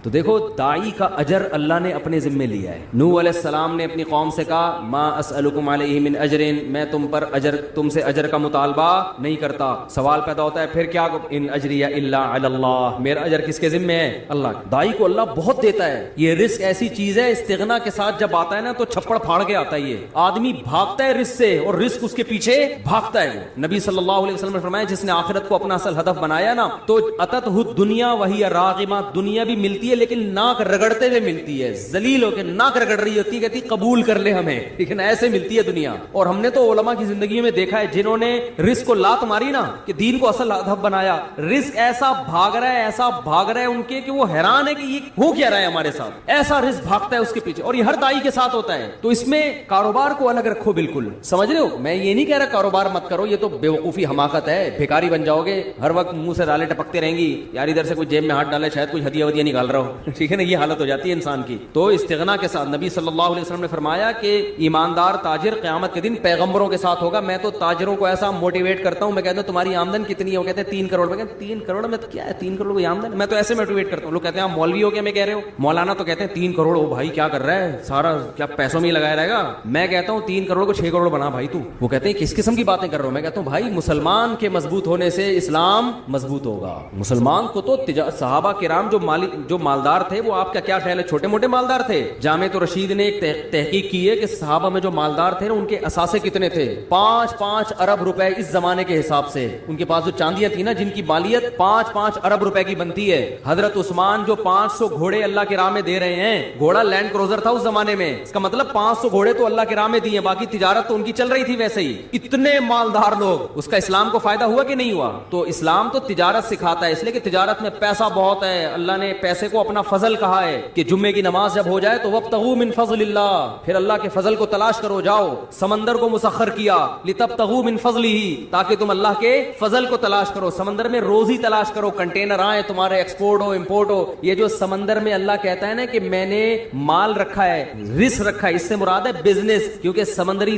تو دیکھو داعی کا اجر اللہ نے اپنے ذمے لیا ہے. نوح علیہ السلام نے اپنی قوم سے کہا ما اسألکم علیہ من اجر, میں تم سے اجر کا مطالبہ نہیں کرتا. سوال پیدا ہوتا ہے پھر کیا, ان اجریہ الا علی اللہ, میرا اجر کس کے ذمے ہے؟ اللہ. داعی کو اللہ بہت دیتا ہے. یہ رزق ایسی چیز ہے استغنا کے ساتھ جب آتا ہے نا تو چھپڑ پھاڑ کے آتا ہے. یہ آدمی بھاگتا ہے رزق سے اور رزق اس کے پیچھے بھاگتا ہے. نبی صلی اللہ علیہ وسلم نے فرمایا جس نے آخرت کو اپنا اصل ہدف بنایا نا تو اتتہ دنیا وہی راغمہ, دنیا بھی ملتی ہے لیکن ناک رگڑتے ہوئے ملتی ہے, ذلیل ہو کے ناک رگڑ رہی ہوتی ہے, کہتی قبول کر لے ہمیں, لیکن ایسے ملتی ہے دنیا. اور ہم نے تو علماء کی زندگی میں دیکھا ہے جنہوں نے رزق کو لات ماری نا کہ دین کو اصل ہدف بنایا, رزق ایسا بھاگ رہا ہے, ایسا بھاگ رہا ہے ان کے کہ وہ حیران ہے کہ یہ ہو کیا رہا ہے ہمارے ساتھ. ایسا رزق بھاگتا ہے اس کے پیچھے, اور یہ ہر داعی کے ساتھ ہوتا ہے. تو اس میں کاروبار کو الگ رکھو بالکل, سمجھ رہے ہو. میں یہ نہیں کہہ رہا کاروبار مت کرو, یہ تو بیوقوفی حماقت ہے, بھیکاری بن جاؤ گے, ہر وقت منہ سے دالیں ٹپکتے رہیں گی, یار ادھر سے کوئی جیب میں ہاتھ ڈالے شاید کوئی ہدیہ ودیہ نکال رہا ہو, ٹھیک ہے نا, یہ حالت ہو جاتی ہے انسان کی. تو استغنا کے ساتھ نبی صلی اللہ علیہ وسلم نے فرمایا کہ ایماندار تاجر قیامت کے دن پیغمبروں کے ساتھ ہوگا. میں تو تاجروں کو ایسا موٹیویٹ کرتا ہوں, میں کہتا ہوں تمہاری آمدن کتنی ہے, وہ کہتے ہیں 3 کروڑ. میں کہتا ہوں 3 کروڑ میں تو کیا ہے, 3 کروڑ کی آمدن. میں تو ایسے موٹیویٹ کرتا ہوں. لوگ کہتے ہیں آپ مولوی ہو کیا میں کہہ رہے ہو, مولانا تو کہتے ہیں 3 کروڑ, او بھائی کیا کر رہا ہے, سارا کیا پیسوں میں ہی لگایا رہے گا. میں کہتا ہوں 3 کروڑ کو 6 کروڑ بنا بھائی تو. وہ کہتے ہیں کس قسم کی باتیں کر رہے ہو. میں کہتا ہوں بھائی مسلمان کے مضبوط ہونے سے اسلام مضبوط ہوگا. مسلمان کو تو صحابہ کرام جو مالدار تھے وہ آپ کا کیا خیال ہے چھوٹے موٹے مالدار تھے. جامع رشید نے ایک تحقیق کی ہے کہ صحابہ میں جو مالدار تھے نا ان کے اثاثے کتنے تھے, 5 ارب روپے اس زمانے کے حساب سے. ان کے پاس جو چاندیاں تھی نا جن کی مالیت 5 ارب روپے کی بنتی ہے. حضرت عثمان جو 500 گھوڑے اللہ کی راہ میں دے رہے ہیں, گھوڑا لینڈ کروزر تھا اس زمانے میں, اس کا مطلب 500 گھوڑے تو اللہ کی راہ میں دیے, باقی تجارت تو ان کی چل رہی تھی ویسے ہی. اتنے مالدار لوگ, اس کا اسلام کو فائدہ ہوا کہ نہیں ہوا. تو اسلام تو تجارت سکھاتا ہے, اس لیے کہ تجارت میں پیسہ بہت ہے. اللہ نے پیسے کو اپنا فضل کہا ہے کہ جمعے کی نماز جب ہو جائے تو وابتغوا من فضل اللہ, پھر اللہ کے فضل کو تلاش کرو. جاؤ سمندر کو مسخر کیا لتبتغوا من فضلہ, تاکہ تم اللہ کے فضل کو تلاش کرو. سمندر میں روزی تلاش کرو, کنٹینر آئے تمہارے, ایکسپورٹ ہو امپورٹ ہو. یہ جو سمندر میں اللہ کہتا ہے نا کہ میں نے مال رکھا ہے, رزق رکھا ہے, اس سے مراد ہے بزنس, کیونکہ سمندری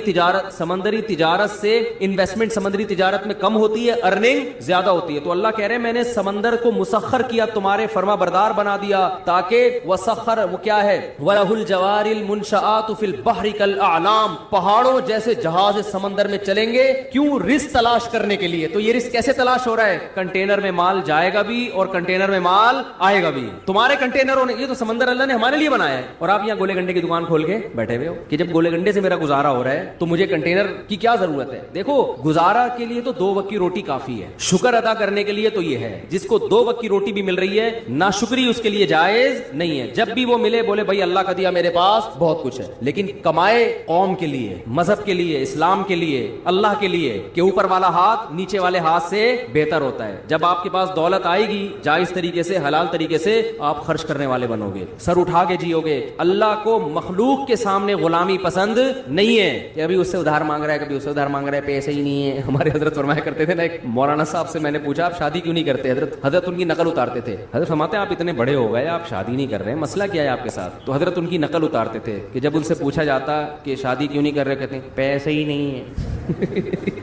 تجارت سے انویسٹمنٹ سمندری تجارت میں کم ہوتی ہے, ارننگ زیادہ ہوتی ہے. تو اللہ کہہ رہے ہیں میں نے سمندر کو مسخر کیا, تمہارے فرما بردار بنا دیا, تاکہ وسخر وہ کیا ہے وَلَهُ الْجَوَارِ الْمُنْشَآتُ فِي الْبَحْرِ كَالْأَعْلَامِ, پہاڑوں جیسے جہاز سمندر میں چلیں گے. کیوں؟ رزق تلاش کرنے کے لیے. تو یہ رزق کیسے تلاش ہو رہا ہے؟ کنٹینر میں مال جائے گا بھی اور کنٹینر میں مال آئے گا بھی. تمہارے کنٹینروں نے, یہ تو سمندر اللہ نے ہمارے لیے بنایا ہے, اور آپ یہاں گولے گنڈے کی دکان کھول کے بیٹھے ہوئے ہو کہ جب گولے گنڈے سے میرا گزارا ہو رہا ہے تو مجھے کنٹینر کی کیا ضرورت ہے. دیکھو گزارا کے لیے تو 2 وقت کی روٹی کافی ہے, شکر ادا کرنے کے لیے تو یہ ہے. جس کو 2 وقت کی روٹی بھی مل رہی ہے, ناشکری اس کے لیے جائز نہیں ہے. جب بھی وہ ملے بولے بھائی اللہ کا دیا میرے پاس بہت کچھ ہے, لیکن کمائے قوم کے لیے, مذہب کے لیے, اسلام کے لیے, اللہ کے لیے, کہ اوپر والا ہاتھ نیچے والے ہاتھ سے بہتر ہوتا ہے. جب آپ کے پاس دولت آئے گی جائز طریقے سے, حلال طریقے سے آپ خرچ کرنے والے بنو گے, سر اٹھا کے جیو گے. اللہ کو مخلوق کے سامنے غلامی پسند نہیں ہے کہ ابھی اس سے ادھار مانگ رہا ہے, کبھی اس سے ادھار مانگ رہا ہے, پیسے ہی نہیں ہے. ہمارے حضرت فرمایا کرتے تھے نا, ایک مولانا صاحب سے میں نے پوچھا آپ شادی کیوں نہیں کرتے. حضرت ان کی نقل اتارتے تھے. حضرت فرماتے ہیں آپ اتنے بڑے ہو گئے, آپ شادی نہیں کر رہے, مسئلہ کیا ہے آپ کے ساتھ. تو حضرت ان کی نقل اتارتے تھے کہ جب ان سے پوچھا جاتا کہ شادی کیوں نہیں کر رہے, کہتے ہیں پیسے ہی نہیں ہے.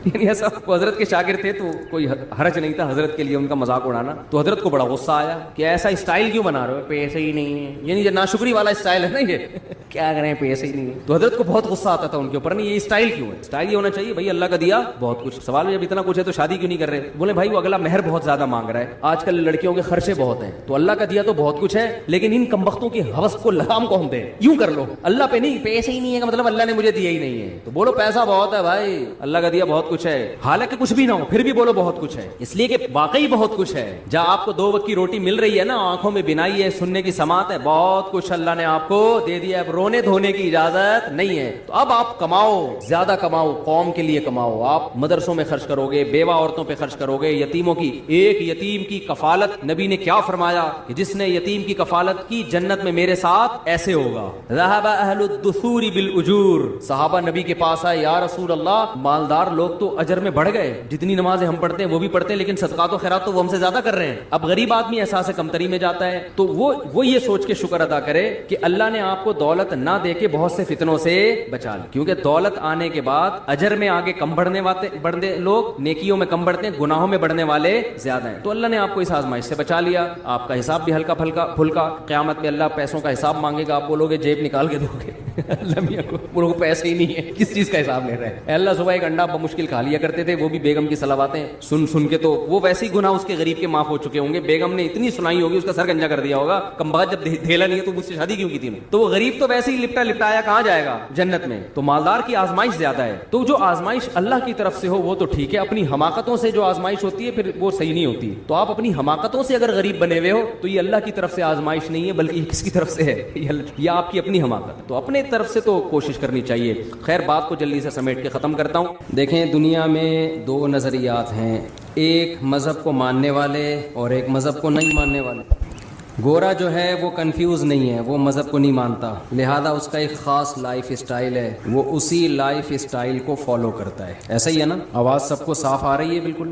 یعنی ایسا حضرت کے شاگرد تھے تو کوئی حرج نہیں تھا حضرت کے لیے ان کا مذاق اڑانا. تو حضرت کو بڑا غصہ آیا کہ ایسا اسٹائل کیوں بنا رہے ہو, پیسے ہی نہیں ہے. یعنی یہ ناشکری والا اسٹائل ہے نا, یہ کیا کریں پیسے ہی نہیں ہے. تو حضرت کو بہت غصہ آتا تھا ان کے اوپر, نہیں یہ اسٹائل کیوں ہے. اسٹائل یہ ہونا چاہیے بھائی اللہ کا دیا بہت کچھ. سوال میں جب اتنا کچھ ہے تو شادی کیوں نہیں کر رہے. بولے بھائی وہ اگلا مہر بہت زیادہ مانگ رہا ہے, آج کل لڑکیوں کے خرچے بہت ہیں, تو اللہ کا دیا تو بہت کچھ ہے, لیکن ان کمبختوں کی ہوس کو لگام کون دے. یوں کر لو اللہ پہ نہیں, پیسے ہی نہیں ہے کا مطلب اللہ نے مجھے دیا ہی نہیں ہے. تو بولو پیسہ بہت ہے بھائی, اللہ کا دیا بہت کچھ ہے, حالانکہ کچھ بھی نہ ہو پھر بھی بولو بہت کچھ ہے, اس لیے کہ واقعی بہت کچھ ہے. جہاں آپ کو 2 وقت کی روٹی مل رہی ہے نا, آنکھوں میں بینائی ہے, سننے کی سماعت ہے, بہت کچھ اللہ نے آپ کو دے دیا ہے. اب رونے دھونے کی اجازت نہیں ہے. تو اب آپ کماؤ, زیادہ کماؤ, قوم کے لیے کماؤ. آپ مدرسوں میں خرچ کرو گے, بیوہ عورتوں پہ خرچ کرو گے, یتیموں کی. ایک یتیم کی کفالت, نبی نے کیا فرمایا کہ جس نے یتیم کی کفالت کی جنت میں میرے ساتھ ایسے ہوگا. ذهب اهل الدثور بالاجور, صحابہ نبی کے پاس آئے, یا رسول اللہ مالدار لوگ تو اجر میں بڑھ گئے, جتنی نمازیں ہم پڑھتے ہیں وہ بھی پڑھتے ہیں, لیکن صدقات و خیرات تو وہ ہم سے زیادہ کر رہے ہیں. اب غریب آدمی احساس کمتری میں جاتا ہے, تو وہ یہ سوچ کے شکر ادا کرے کہ اللہ نے آپ کو دولت دولت نہ دے کے بہت سے فتنوں سے بچا لے, کیونکہ دولت آنے کے بعد اجر میں آگے کم بڑھنے لوگ, نیکیوں میں کم بڑھتے ہیں, گناہوں میں بڑھنے والے زیادہ ہیں. تو اللہ نے آپ کو اس آزمائش سے بچا لیا, آپ کا حساب بھی ہلکا پھلکا. قیامت میں اللہ پیسوں کا حساب مانگے گا, آپ بولو گے جیب نکال کے دو گے, اللہ میاں کو پیسے ہی نہیں ہے, کس چیز کا حساب لے رہے ہیں. اللہ صبح ایک انڈا بمشکل کھا لیا کرتے تھے, وہ بھی بیگم کی صلواتیں سن کے, تو وہ ویسے ہی گناہ اس کے غریب کے معاف ہو چکے ہوں گے. بیگم نے اتنی سنائی ہوگی, اس کا سر گنجا کر دیا ہوگا, کمبخت جب دھیلا نہیں ہے تو مجھ سے شادی کیوں کی تھی. تو وہ غریب تو ویسے ہی لپٹایا کہاں جائے گا جنت میں. تو مالدار کی آزمائش زیادہ ہے. تو جو آزمائش اللہ کی طرف سے ہو وہ تو ٹھیک ہے, اپنی حماقتوں سے جو آزمائش ہوتی ہے پھر وہ صحیح نہیں ہوتی. تو آپ اپنی حماقتوں سے اگر غریب بنے ہوئے ہو تو یہ اللہ کی طرف سے آزمائش نہیں ہے, بلکہ یہ کس کی طرف سے ہے, یہ آپ کی اپنی حماقت. تو اپنے طرف سے تو کوشش کرنی چاہیے. خیر بات کو جلدی سے سمیٹ کے ختم کرتا ہوں. دیکھیں دنیا میں دو نظریات ہیں, ایک مذہب کو ماننے والے اور ایک مذہب کو نہیں ماننے والے. گورا جو ہے وہ کنفیوز نہیں ہے, وہ مذہب کو نہیں مانتا, لہذا اس کا ایک خاص لائف اسٹائل ہے, وہ اسی لائف اسٹائل کو فالو کرتا ہے. ایسا ہی ہے نا؟ آواز سب کو صاف آ رہی ہے بالکل؟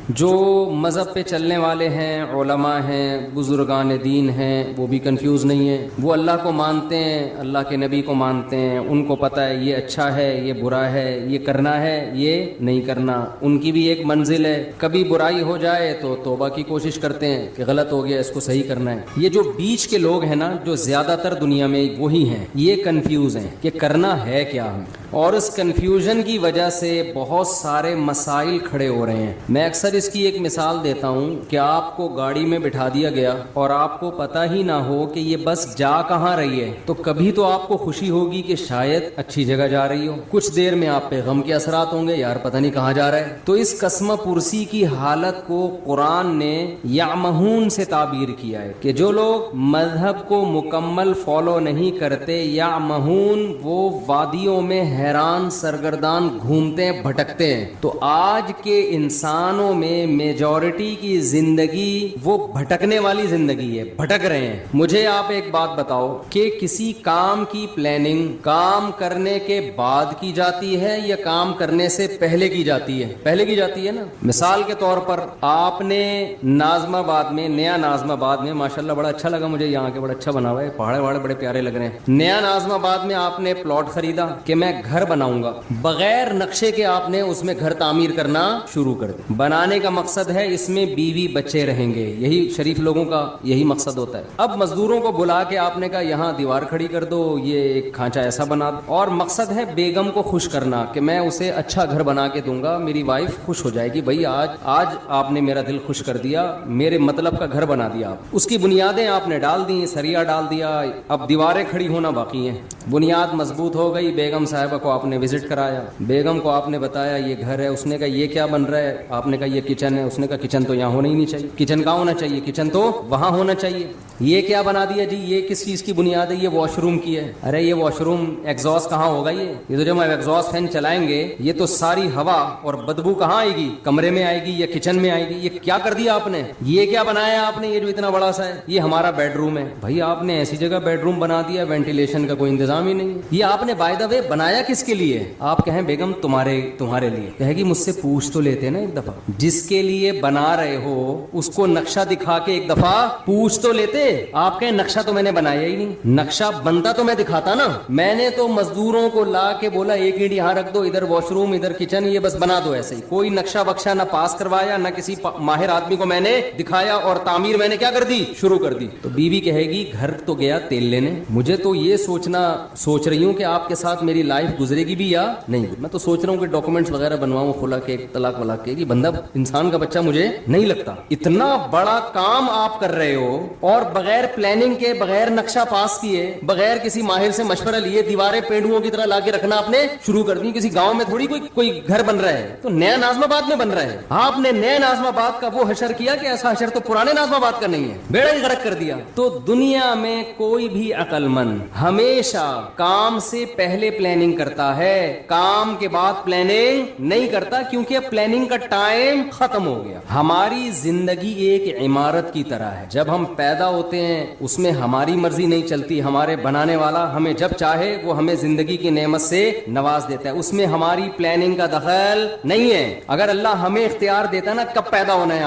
جو مذہب پہ چلنے والے ہیں, علماء ہیں, بزرگان دین ہیں, وہ بھی کنفیوز نہیں ہیں. وہ اللہ کو مانتے ہیں, اللہ کے نبی کو مانتے ہیں, ان کو پتہ ہے یہ اچھا ہے, یہ برا ہے, یہ کرنا ہے, یہ نہیں کرنا. ان کی بھی ایک منزل ہے, کبھی برائی ہو جائے تو توبہ کی کوشش کرتے ہیں کہ غلط ہو گیا, اس کو صحیح کرنا ہے. یہ جو بیچ کے لوگ ہیں نا, جو زیادہ تر دنیا میں وہی ہیں, یہ کنفیوز ہیں کہ کرنا ہے کیا ہم. اور اس کنفیوژن کی وجہ سے بہت سارے مسائل کھڑے ہو رہے ہیں. میں اکثر اس کی ایک مثال دیتا ہوں کہ آپ کو گاڑی میں بٹھا دیا گیا اور آپ کو پتہ ہی نہ ہو کہ یہ بس جا کہاں رہی ہے, تو کبھی تو آپ کو خوشی ہوگی کہ شاید اچھی جگہ جا رہی ہو, کچھ دیر میں آپ پہ غم کے اثرات ہوں گے, یار پتہ نہیں کہاں جا رہا ہے. تو اس قسمہ پرسی کی حالت کو قرآن نے یعمہون سے تعبیر کیا ہے کہ جو لوگ مذہب کو مکمل فالو نہیں کرتے, یعمہون, وہ وادیوں میں حیران سرگردان گھومتے ہیں, بھٹکتے ہیں. تو آج کے انسانوں میں میجورٹی کی زندگی وہ بھٹکنے والی زندگی ہے, بھٹک رہے ہیں. مجھے آپ ایک بات بتاؤ کہ کسی کام کی پلاننگ کام کرنے کے بعد کی جاتی ہے یا کام کرنے سے پہلے کی جاتی ہے؟ پہلے کی جاتی ہے نا. مثال کے طور پر آپ نے ناظم آباد میں, نیا ناظم آباد میں, ماشاءاللہ بڑا اچھا لگا مجھے, یہاں کے بڑا اچھا بنا ہوا ہے, پہاڑے وہاڑے بڑے پیارے لگ رہے ہیں. نیا ناظم آباد میں آپ نے پلاٹ خریدا کہ میں گھر بناؤں گا, بغیر نقشے کے آپ نے اس میں گھر تعمیر کرنا شروع کر دیا. بنانے کا مقصد ہے اس میں بیوی بچے رہیں گے, یہی شریف لوگوں کا یہی مقصد ہوتا ہے. اب مزدوروں کو بلا کے آپ نے کہا یہاں دیوار کھڑی کر دو, یہ ایک کھانچا ایسا بنا دو, اور مقصد ہے بیگم کو خوش کرنا کہ میں اسے اچھا گھر بنا کے دوں گا, میری وائف خوش ہو جائے گی, بھائی آج آپ نے میرا دل خوش کر دیا, میرے مطلب کا گھر بنا دیا. آپ اس کی بنیادیں آپ نے ڈال دی, سریا ڈال دیا, اب دیواریں کھڑی ہونا باقی ہیں. بنیاد مضبوط ہو گئی, بیگم صاحبہ کو آپ نے وزٹ کرایا, بیگم کو آپ نے بتایا یہ گھر ہے, اس نے کہا یہ کیا بن رہا ہے, آپ نے کہا یہ کچن ہے, اس نے کہا کچن تو یہاں ہونا ہی نہیں چاہیے, کچن کہاں ہونا چاہیے, کچن تو وہاں ہونا چاہیے. یہ کیا بنا دیا جی, یہ کس چیز کی بنیاد ہے, یہ واش روم کی ہے. ارے یہ واش روم ایگزاسٹ کہاں ہوگا, یہ تو جب ہم ایگزاسٹ فین چلائیں گے یہ تو ساری ہوا اور بدبو کہاں آئے گی, کمرے میں آئے گی یا کچن میں آئے گی. یہ کیا کر دیا آپ نے, یہ کیا بنایا آپ نے, یہ جو اتنا بڑا سا ہے یہ ہمارا بیڈ روم ہے. بھائی آپ نے ایسی جگہ بیڈ روم بنا دیا, وینٹیلیشن کا کوئی انتظام ہی نہیں. یہ آپ نے بائی دا وے بنایا کس کے لیے, آپ کہیں بیگم تمہارے لیے, کہے گی مجھ سے پوچھ تو لیتے نا ایک دفعہ, جس کے لیے بنا رہے ہو اس کو نقشہ دکھا کے ایک دفعہ پوچھ تو لیتے. آپ کہیں نقشہ تو میں نے بنایا ہی نہیں, نقشہ بنتا تو میں دکھاتا نا, میں نے تو مزدوروں کو لا کے بولا ایک اینٹ یہاں رکھ دو, ادھر واش روم, ادھر کچن, یہ بس بنا دو ایسے ہی. کوئی نقشہ بخشہ نہ پاس کروایا, نہ کسی ماہر آدمی کو میں نے دکھایا, اور تعمیر میں نے کیا کر دی, شروع کر دی. تو بیوی کہے گی گھر تو گیا تیل لینے, مجھے تو یہ سوچ رہی ہوں کہ آپ کے ساتھ میری لائف گزرے گی بھی یا نہیں. میں تو سوچ رہا ہوں کہ ڈاکومنٹس وغیرہ بنواؤں, خلا کے, طلاق ولاق کے, کہ بندہ انسان کا بچہ مجھے نہیں لگتا. اتنا بڑا کام آپ کر رہے ہو اور بغیر پلاننگ کے, بغیر نقشہ پاس کیے, بغیر کسی ماہر سے مشورہ لیے دیواریں پینڈوؤں کی طرح لا کے رکھنا آپ نے شروع کر دی. کسی گاؤں میں تھوڑی کوئی گھر بن رہا ہے, تو نیا ناظم آباد میں بن رہا ہے. آپ نے نیا ناظم آباد کا وہ حشر کیا کہ ایسا حشر تو پرانے ناظم آباد کا نہیں ہے, بیڑا ہی غرق کر دیا. تو دنیا میں کوئی بھی عقل مند ہمیشہ کام سے پہلے پلاننگ کرتا ہے, کام کے بعد پلاننگ نہیں کرتا, کیونکہ اب پلاننگ کا ٹائم ختم ہو گیا. ہماری زندگی ایک عمارت کی طرح ہے. جب ہم پیدا ہوتے ہیں اس میں ہماری مرضی نہیں چلتی, ہمارے بنانے والا ہمیں جب چاہے وہ ہمیں زندگی کی نعمت سے نواز دیتا ہے, اس میں ہماری پلاننگ کا دخل نہیں ہے. اگر اللہ ہمیں اختیار دیتا نا کب پیدا ہونا ہے,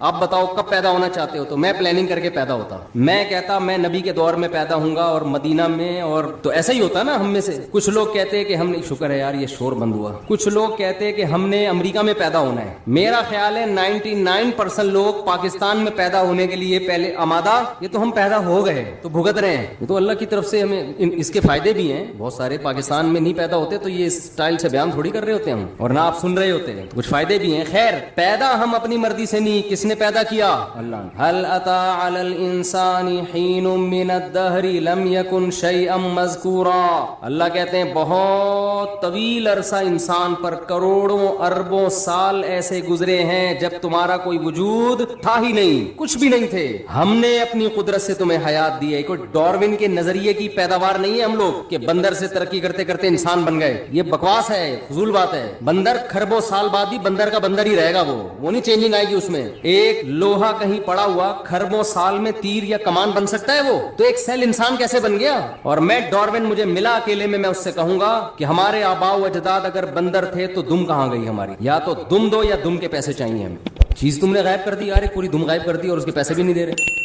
آپ بتاؤ کب پیدا ہونا چاہتے ہو, تو میں پلاننگ کر کے پیدا ہوتا. میں کہتا میں نبی کے دور میں پیدا ہوں گا اور مدینہ میں, اور تو ایسا ہی ہوتا نا. ہم میں سے کچھ لوگ کہتے ہیں کہ ہم نے, شکر ہے یار یہ شور بند ہوا, کچھ لوگ کہتے ہیں کہ ہم نے امریکہ میں پیدا ہونا ہے. میرا خیال ہے 99% لوگ پاکستان میں پیدا ہونے کے لیے پہلے آمادہ, یہ تو ہم پیدا ہو گئے تو بھگت رہے ہیں. یہ تو اللہ کی طرف سے ہمیں اس کے فائدے بھی ہیں. بہت سارے پاکستان میں نہیں پیدا ہوتے تو یہ اس سٹائل سے بیان تھوڑی کر رہے ہوتے ہم, اور نہ آپ سن رہے ہوتے ہیں, کچھ فائدے بھی ہیں. خیر, پیدا ہم اپنی مرضی سے نہیں, کس نے پیدا کیا؟ اللہ نے. هل اتى على الانسان حين من الدهر لم يكن شيئا مذكورا. اللہ کہتے ہیں بہت طویل عرصہ انسان پر, کروڑوں اربوں سال ایسے گزرے ہیں جب تمہارا کوئی وجود تھا ہی نہیں, کچھ بھی نہیں تھے. ہم نے اپنی قدرت سے تمہیں حیات دی ہے. کوئی ڈاروین کے نظریے کی پیداوار نہیں ہے ہم لوگ کہ بندر سے ترقی کرتے کرتے انسان بن گئے. یہ بکواس ہے, فضول بات ہے. بندر کھربوں سال بعد بھی بندر کا بندر ہی رہے گا, وہ نہیں چینجنگ آئے گی اس میں. ایک لوہا کہیں پڑا ہوا کھربوں سال میں تیر یا کمان بن سکتا ہے, وہ تو ایک سیل انسان کیسے بن گیا؟ اور میں ڈاروین مجھے ملا اکیلے میں اس سے کہوں گا کہ ہمارے آباء و اجداد اگر بندر تھے تو دم کہاں گئی ہماری؟ یا تو دم دو یا دم کے پیسے چاہیے ہمیں. چیز تم نے غائب کر دی یار, پوری دم غائب کر دی اور اس کے پیسے بھی نہیں دے رہے.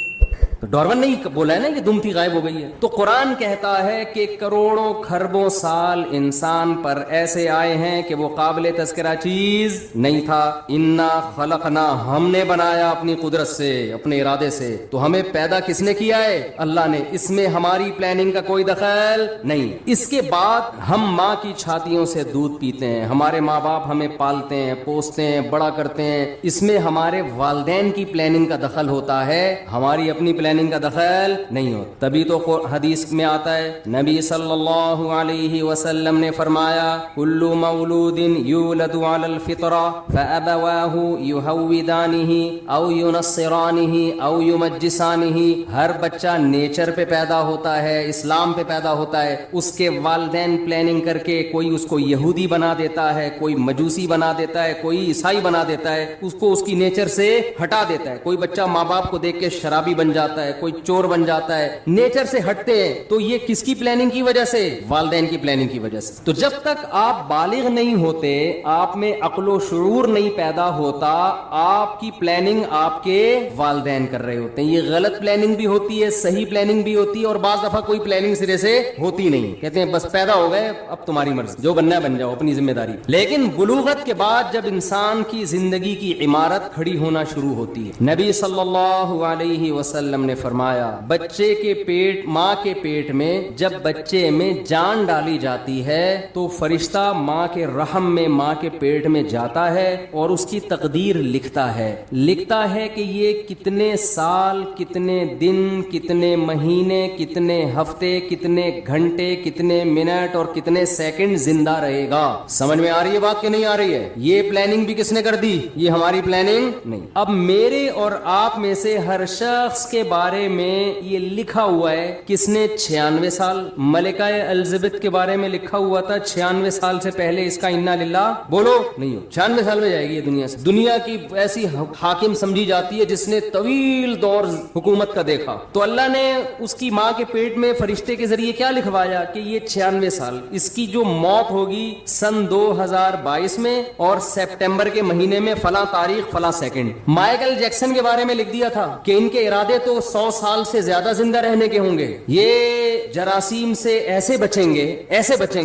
تو ڈاروین نہیں بولا ہے نا کہ دم تھی غائب ہو گئی ہے. تو قرآن کہتا ہے کہ کروڑوں کھربوں سال انسان پر ایسے آئے ہیں کہ وہ قابل تذکرہ چیز نہیں تھا. انا خلقنا, ہم نے بنایا اپنی قدرت سے, اپنے ارادے سے. تو ہمیں پیدا کس نے کیا ہے؟ اللہ نے. اس میں ہماری پلاننگ کا کوئی دخل نہیں. اس کے بعد ہم ماں کی چھاتیوں سے دودھ پیتے ہیں, ہمارے ماں باپ ہمیں پالتے ہیں, پوستے ہیں, بڑا کرتے ہیں. اس میں ہمارے والدین کی پلاننگ کا دخل ہوتا ہے, ہماری اپنی پلاننگ کا دخل نہیں ہوتا. تبھی تو حدیث میں آتا ہے, نبی صلی اللہ علیہ وسلم نے فرمایا کل مولود یولد علی الفطرہ فابواہ یہودانہ او ینصرانہ او یمجسانہ. ہر بچہ نیچر پہ پیدا ہوتا ہے, اسلام پہ پیدا ہوتا ہے. اس کے والدین پلاننگ کر کے کوئی اس کو یہودی بنا دیتا ہے, کوئی مجوسی بنا دیتا ہے, کوئی عیسائی بنا دیتا ہے, اس کو اس کی نیچر سے ہٹا دیتا ہے. کوئی بچہ ماں باپ کو دیکھ کے شرابی بن جاتا ہے, کوئی چور بن جاتا ہے, نیچر سے ہٹتے ہیں. تو یہ کس کی پلاننگ کی وجہ سے؟ والدین کی پلاننگ کی وجہ سے. تو جب تک آپ بالغ نہیں ہوتے, آپ میں عقل و شعور نہیں پیدا ہوتا, آپ کی پلاننگ آپ کے والدین کر رہے ہوتے ہیں. یہ غلط پلاننگ بھی ہوتی ہے, صحیح پلاننگ بھی ہوتی ہے, اور بعض دفعہ کوئی پلاننگ سرے سے ہوتی نہیں. کہتے ہیں بس پیدا ہو گئے, اب تمہاری مرضی, جو بننا ہے بن جاؤ, اپنی ذمہ داری. لیکن بلوغت کے بعد جب انسان کی زندگی کی عمارت کھڑی ہونا شروع ہوتی ہے, نبی صلی اللہ علیہ وسلم نے فرمایا بچے کے پیٹ, ماں کے پیٹ میں جب بچے میں جان ڈالی جاتی ہے تو فرشتہ ماں کے رحم میں, ماں کے پیٹ میں جاتا ہے اور اس کی تقدیر لکھتا ہے کہ یہ کتنے سال, کتنے دن, کتنے مہینے, کتنے ہفتے, کتنے گھنٹے, کتنے منٹ اور کتنے سیکنڈ زندہ رہے گا. سمجھ میں آ رہی ہے بات کہ نہیں آ رہی ہے؟ یہ پلاننگ بھی کس نے کر دی؟ یہ ہماری پلاننگ نہیں. اب میرے اور آپ میں سے ہر شخص کے بارے میں یہ لکھا ہوا ہے, کس نے 96 سال, ملکہ الزبتھ کے بارے میں لکھا ہوا تھا 96 سال سے پہلے اس کا انا للہ بولو نہیں ہو, 96 سال میں جائے گی یہ دنیا سے. دنیا کی ایسی حاکم سمجھی جاتی ہے جس نے طویل دور حکومت کا دیکھا. تو اللہ نے اس کی ماں کے پیٹ میں فرشتے کے ذریعے کیا لکھوایا کہ یہ 96 سال, اس کی جو موت ہوگی سن 2022 میں اور سپٹمبر کے مہینے میں فلاں تاریخ فلاں سیکنڈ. مائیکل جیکسن کے بارے میں لکھ دیا تھا کہ ان کے ارادے تو 100 سال سے زیادہ زندہ رہنے کے ہوں گے, یہ جراثیم سے ایسے بچیں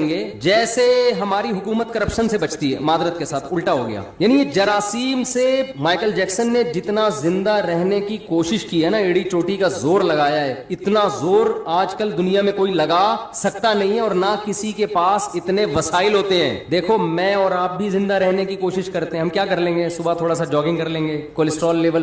گے جیسے ہماری حکومت کرپشن سے بچتی ہے. معذرت کے ساتھ الٹا ہو گیا, یعنی یہ جراثیم سے مائیکل جیکسن نے جتنا زندہ رہنے کی کوشش کی ہے نا, ایڑی چوٹی کا زور لگایا ہے, اتنا زور آج کل دنیا میں کوئی لگا سکتا نہیں ہے, اور نہ کسی کے پاس اتنے وسائل ہوتے ہیں. دیکھو میں اور آپ بھی زندہ رہنے کی کوشش کرتے ہیں, ہم کیا کر لیں گے, صبح تھوڑا سا جاگنگ کر لیں گے, کولیسٹرول لیول,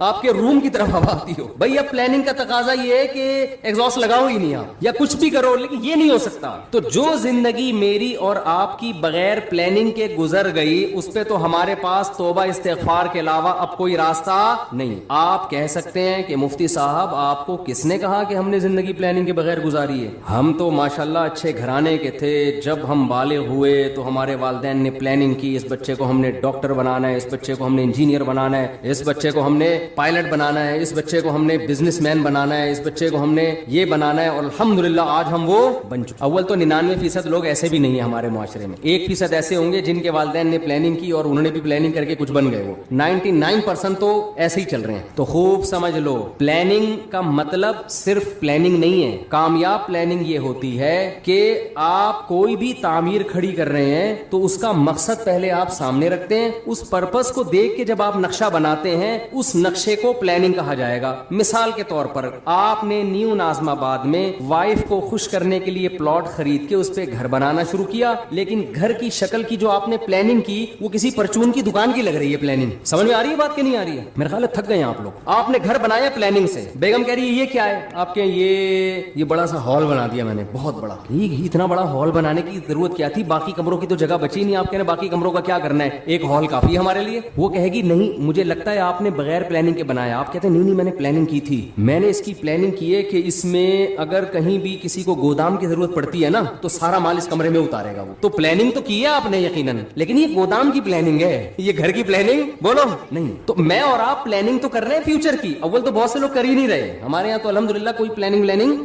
آپ کے روم کی طرف ہوا آتی ہو. بھائی اب پلاننگ کا تقاضا یہ ہے کہ ایگزاسٹ لگاؤ ہی نہیں آپ, یا کچھ بھی کرو, لیکن یہ نہیں ہو سکتا. تو جو زندگی میری اور آپ کی بغیر پلاننگ کے گزر گئی, اس پہ تو ہمارے پاس توبہ استغفار کے علاوہ اب کوئی راستہ نہیں. آپ کہہ سکتے ہیں کہ مفتی صاحب آپ کو کس نے کہا کہ ہم نے زندگی پلاننگ کے بغیر گزاری ہے؟ ہم تو ماشاءاللہ اچھے گھرانے کے تھے, جب ہم بالغ ہوئے تو ہمارے والدین نے پلاننگ کی, اس بچے کو ہم نے ڈاکٹر بنانا ہے, اس بچے کو ہم نے انجینئر بنانا ہے, اس بچے کو ہم نے پائلٹ بنانا ہے, اس بچے کو ہم نے بزنس مین بنانا ہے, اس بچے کو ہم نے یہ بنانا ہے, اور الحمدللہ آج ہم وہ بن چکے. اول تو 99% لوگ ایسے بھی نہیں ہیں ہمارے معاشرے میں, 1% ایسے ہوں گے جن کے والدین نے پلاننگ کی اور انہوں نے بھی پلاننگ کر کے کچھ بن گئے. وہ 99% تو ایسے ہی چل رہے ہیں. تو خوب سمجھ لو, پلاننگ کا مطلب صرف پلاننگ نہیں ہے. کامیاب پلاننگ یہ ہوتی ہے کہ آپ کوئی بھی تعمیر کھڑی کر رہے ہیں تو اس کا مقصد پہلے آپ سامنے رکھتے ہیں, اس پرپس کو دیکھ کے جب آپ نقشہ بناتے ہیں اس نقشے کو پلاننگ کہا جائے گا. مثال کے طور پر آپ نے نیو ناظم آباد میں وائف کو خوش کرنے کے لیے پلاٹ خرید کے اس پہ گھر بنانا شروع کیا, لیکن گھر کی شکل کی جو آپ نے پلاننگ کی وہ کسی پرچون کی دکان کی لگ رہی ہے. پلاننگ سمجھ میں آ رہی ہے بات کہ نہیں آ رہی ہے؟ میرے خیال ہے تھک گئے آپ لوگ. آپ نے گھر بنایا پلاننگ سے, بیگم کہہ رہی ہے یہ کیا ہے آپ کے, یہ بڑا سا ہال بنا دیا میں نے, بہت بڑا. اتنا بڑا ہال بنانے کی ضرورت کیا تھی, باقی کمروں کی تو جگہ بچی نہیں. آپ کہہ رہے باقی کمروں کا کیا کرنا ہے, ایک ہال کافی ہے ہمارے لیے. وہ کہے گی نہیں مجھے لگتا ہے آپ نے بغیر پلاننگ کے بنایا. آپ کہتے ہیں نہیں میں نے پلاننگ کی تھی, میں نے اس کی پلاننگ کی ہے کہ اس میں اگر کہیں بھی کسی کو گودام کی ضرورت پڑتی ہے نا تو سارا مال اس کمرے میں اتارے گا. وہ تو پلاننگ تو کی ہے آپ نے یقیناً, لیکن یہ گودام کی پلاننگ ہے, یہ گھر کی پلاننگ بولو نہیں. تو میں اور آپ پلاننگ تو کر رہے ہیں فیوچر کی. اول تو بہت سے لوگ کر ہی نہیں رہے. ہمارے یہاں تو الحمدللہ کوئی پلاننگ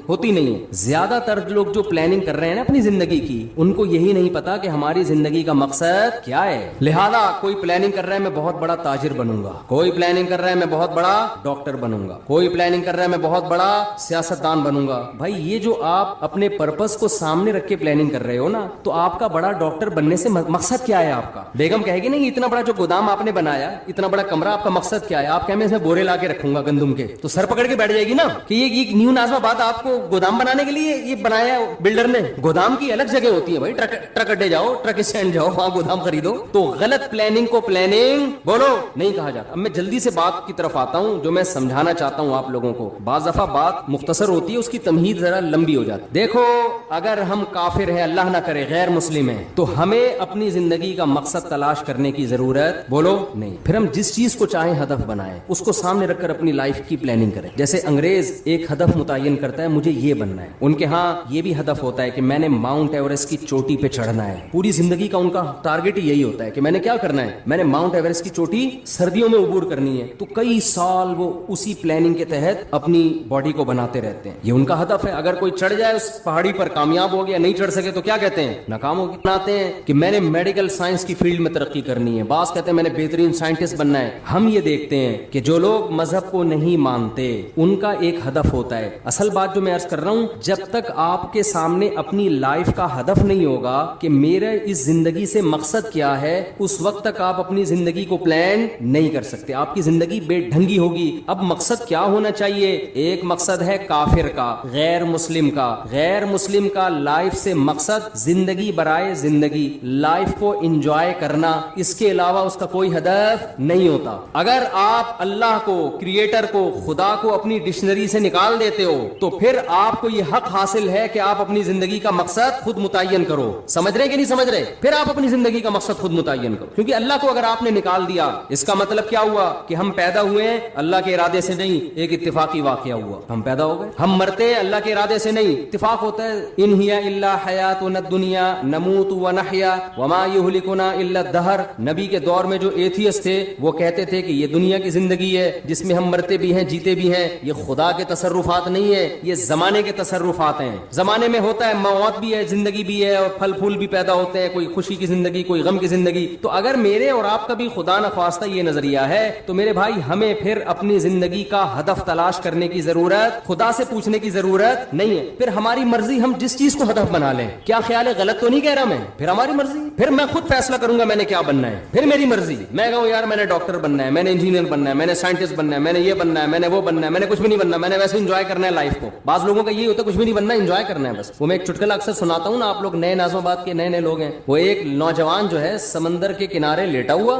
ہوتی نہیں ہے. زیادہ تر لوگ جو پلاننگ کر رہے ہیں نا اپنی زندگی کی, ان کو یہی نہیں پتا کہ ہماری زندگی کا مقصد کیا ہے. لہذا کوئی پلاننگ کر رہا ہے میں بہت بڑا تاجر بنوں گا, کوئی پلاننگ کر رہا ہے میں بہت بڑا ڈاکٹر بنوں گا, کوئی پلاننگ کر رہا ہے میں بہت بڑا سیاستدان بنوں گا. بھائی یہ جو آپ اپنے پرپس کو سامنے رکھ کے پلاننگ کر رہے ہو نا, تو آپ کا بڑا ڈاکٹر بننے سے مقصد کیا ہے آپ کا؟ بیگم کہے گی نہیں اتنا بڑا جو گودام آپ نے بنایا, اتنا بڑا کمرہ, آپ کا مقصد کیا ہے؟ آپ کہیں میں اس میں بورے لا کے رکھوں گا گندم کے, تو سر پکڑ کے بیٹھ جائے گی نا کہ یہ نیو ناظم آباد آپ کو گودام بنانے کے لیے یہ بنایا بلڈر نے. گودام کی الگ جگہ ہوتی ہے بھائی, ٹرک اڈے جاؤ, ٹرک اسٹینڈ جاؤ, وہاں گودام خریدو. تو غلط پلاننگ کو پلاننگ بولو نہیں کہا جاتا. اب میں جلدی سے بات کی طرف آتا ہوں جو میں سمجھانا چاہتا ہوں آپ لوگوں کو. بعض دفعہ بات مختصر ہوتی ہے, اس کی تمہید ذرا لمبی ہو جاتی. دیکھو اگر ہم کافر ہیں, اللہ نہ کرے غیر مسلم ہیں, تو ہمیں اپنی زندگی کا مقصد تلاش کرنے کی ضرورت بولو نہیں. پھر ہم جس چیز کو چاہیں ہدف بنائیں, اس کو سامنے رکھ کر اپنی لائف کی پلاننگ کریں. جیسے انگریز ایک ہدف متعین کرتا ہے مجھے یہ بننا ہے, ان کے ہاں یہ بھی ہدف ہوتا ہے کہ میں نے ماؤنٹ ایورسٹ کی چوٹی پہ چڑھنا ہے. پوری زندگی کا ان کا ٹارگٹ یہی ہوتا ہے کہ میں نے کیا کرنا ہے, میں نے ماؤنٹ ایورسٹ کی چوٹی سردیوں میں عبور کرنی ہے. تو کئی سال وہ اسی پلاننگ کے تحت اپنی باڈی کو بناتے رہتے ہیں. یہ ان کا ہدف ہے. اگر کوئی چڑھ جائے اس پہاڑی پر, کامیاب ہو گیا, نہیں چڑھ سکے تو کیا کہتے ہیں, ناکام ہو گیا. بناتے ہیں کہ میں نے میڈیکل سائنس کی فیلڈ میں ترقی کرنی ہے, بعض کہتے ہیں میں نے بہترین سائنٹسٹ بننا ہے. ہم یہ دیکھتے ہیں کہ جو لوگ مذہب کو نہیں مانتے ان کا ایک ہدف ہوتا ہے. اصل بات جو میں عرض کر رہا ہوں, جب تک آپ کے سامنے اپنی لائف کا ہدف نہیں ہوگا کہ میرے اس زندگی سے مقصد کیا ہے, اس وقت تک آپ اپنی زندگی کو پلان نہیں کر سکتے. آپ کی زندگی بے ڈھنگی ہوگی. اب مقصد کیا ہونا چاہیے؟ ایک مقصد ہے کافر کا, غیر مسلم کا. غیر مسلم کا لائف سے مقصد زندگی برائے زندگی, لائف کو انجوائے کرنا, اس کے علاوہ اس کا کوئی ہدف نہیں ہوتا. اگر آپ اللہ کو, کریٹر کو, خدا کو اپنی ڈکشنری سے نکال دیتے ہو تو پھر آپ کو یہ حق حاصل ہے کہ آپ اپنی زندگی کا مقصد خود متعین کرو. سمجھ رہے کہ نہیں سمجھ رہے؟ پھر آپ اپنی زندگی کا مقصد خود متعین کرو. کیونکہ اللہ کو اگر آپ نے نکال دیا, اس کا مطلب کیا ہوا کہ ہم پیدا ہوئے ہیں اللہ کے ارادے سے نہیں, ایک اتفاقی واقعہ ہوا, ہم پیدا ہو گئے. ہم مرتے ہیں اللہ کے ارادے سے نہیں, اتفاق ہوتا ہے. ان ہی الا حیاتنا الدنیا نموت ونحیا وما یہلکنا الا الدہر. نبی کے دور میں جو ایتھیسٹ تھے وہ کہتے تھے کہ یہ دنیا کی زندگی ہے جس میں ہم مرتے بھی ہیں جیتے بھی ہیں, یہ خدا کے تصرفات نہیں ہے, یہ زمانے کے تصرفات ہیں. زمانے میں ہوتا ہے موت بھی ہے, زندگی بھی ہے, اور پھل پھول بھی پیدا ہوتے ہیں, کوئی خوشی کی زندگی, کوئی غم کی زندگی. تو اگر میرے اور آپ کا بھی خدا نخواستہ یہ نظریہ ہے تو میرے بھائی ہمیں پھر اپنی زندگی کا ہدف تلاش کرنے کی ضرورت, خدا سے پوچھنے کی ضرورت نہیں ہے. پھر ہماری مرضی, ہم جس چیز کو ہدف بنا لیں. کیا خیال ہے, غلط تو نہیں کہہ رہا میں؟ پھر ہماری مرضی, پھر میں خود فیصلہ کروں گا میں نے کیا بننا ہے. پھر میری مرضی, میں کہوں یار میں نے ڈاکٹر بننا ہے, میں نے انجینئر بننا ہے, میں نے سائنٹسٹ بننا ہے, میں نے یہ بننا ہے, میں نے وہ بننا ہے, میں نے کچھ بھی نہیں بننا, میں نے ویسے انجوائے کرنا ہے لائف کو. بعض لوگوں کا یہ ہوتا ہے کچھ بھی نہیں بننا, انجوائے کرنا ہے بس. وہ میں ایک چٹکلا اکثر سناتا ہوں نا, آپ لوگ نئے ناظم آباد کے نئے نئے لوگ ہیں. وہ ایک نوجوان جو ہے سمندر کے کنارے لیٹا ہوا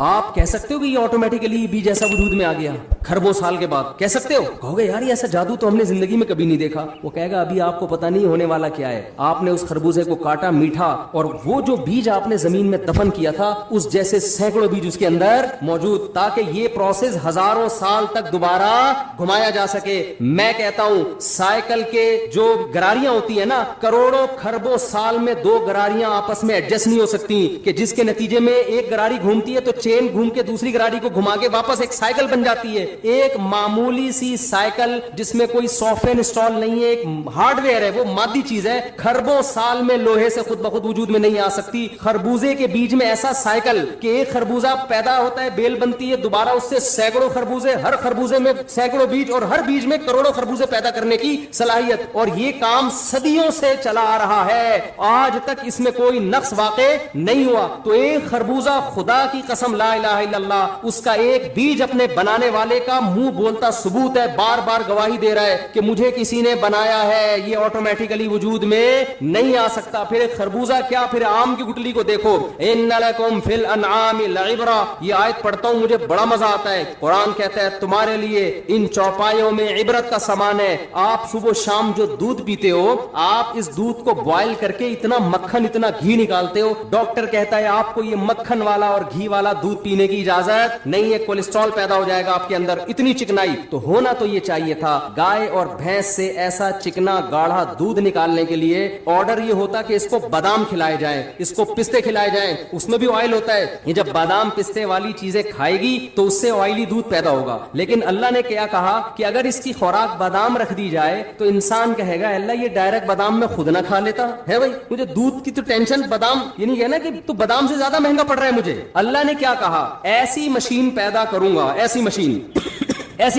آپ کہہ سکتے ہو کہ یہ آٹومیٹیکلی بیج ایسا وجود میں آ گیا خربوں سال کے بعد؟ کہہ سکتے ہو؟ کہو گے یار یہ ایسا جادو تو ہم نے زندگی میں کبھی نہیں دیکھا. وہ کہے گا ابھی آپ کو پتا نہیں ہونے والا کیا ہے. آپ نے اس خربوزے کو کاٹا میٹھا, اور وہ جو بیج آپ نے زمین میں دفن کیا تھا اس جیسے سینکڑوں بیج اس کے اندر موجود, تاکہ یہ پروسیس ہزاروں سال تک دوبارہ گھمایا جا سکے. میں کہتا ہوں سائیکل کے جو گراریاں ہوتی ہیں نا, کروڑوں خربوں سال میں دو گراریاں آپس میں ایڈجسٹ نہیں ہو سکتی, کہ جس کے نتیجے میں ایک گراری گھومتی ہے تو چین گھوم کے دوسری گراری کو گھما کے واپس ایک سائیکل بن جاتی ہے. ایک معمولی سی سائیکل جس میں کوئی سافٹ ویئر انسٹال نہیں ہے, ایک ہارڈ ویئر ہے, وہ مادی چیز ہے, خربوں سال میں لوہے سے خود بخود وجود میں نہیں آ سکتی. خربوزے کے بیج میں ایسا سائیکل کہ ایک خربوزہ پیدا ہوتا ہے, بیل بنتی ہے, دوبارہ اس سے سینکڑوں خربوزے, ہر خربوزے میں سینکڑوں بیج, اور ہر بیج میں کروڑوں خربوزے پیدا کرنے کی صلاحیت. اور یہ کام صدیوں سے چلا آ رہا ہے, آج تک اس میں کوئی نقص واقع نہیں ہوا. تو ایک خربوزہ خدا کی قسم لا الہ الا اللہ, اس کا ایک بیج اپنے بنانے والے کا منہ بولتا ثبوت ہے, بار بار گواہی دے رہا ہے کہ مجھے کسی نے بنایا ہے, یہ آٹومیٹیکلی وجود میں نہیں آ سکتا. پھر ایک خربوزہ کیا, پھر آم کی گٹلی کو دیکھو, ان لکم فی الانعام لعبرہ, یہ آیت پڑھتا ہوں مجھے بڑا مزہ آتا ہے. قرآن کہتا ہے تمہارے لیے ان چوپایوں میں عبرت کا سامان ہے. آپ صبح شام جو دودھ پیتے ہو, آپ اس دودھ کو بوائل کر کے اتنا مکھن اتنا گھی نکالتے ہو, ڈاکٹر کہتا ہے آپ کو یہ مکھن والا اور گھی والا دودھ پینے کی اجازت نہیں ہے, کولیسٹرول پیدا ہو جائے گا آپ کے اندر, اتنی چکنائی. تو ہونا تو یہ چاہیے تھا گائے اور بھینس سے ایسا چکنا گاڑھا دودھ نکالنے کے لیے آرڈر یہ ہوتا کہ اس کو بادام کھلائے جائیں, اس کو پستے کھلائے جائیں, اس میں بھی آئل ہوتا ہے. یہ جب بادام پستے والی چیزیں کھائے گی تو اس سے آئلی دودھ پیدا ہوگا. لیکن اللہ نے کیا کہا کہ اگر اس کی خوراک بادام رکھ دی جائے تو انسان کہے گا اللہ یہ ڈائریکٹ بادام میں خود نہ کھا لیتا ہے, بھائی مجھے دودھ کی تو ٹینشن, بادام یہ نہیں کہنا کہ تو بادام سے زیادہ مہنگا پڑ رہا ہے مجھے. اللہ نے کیا کہا, ایسی مشین پیدا کروں گا, ایسی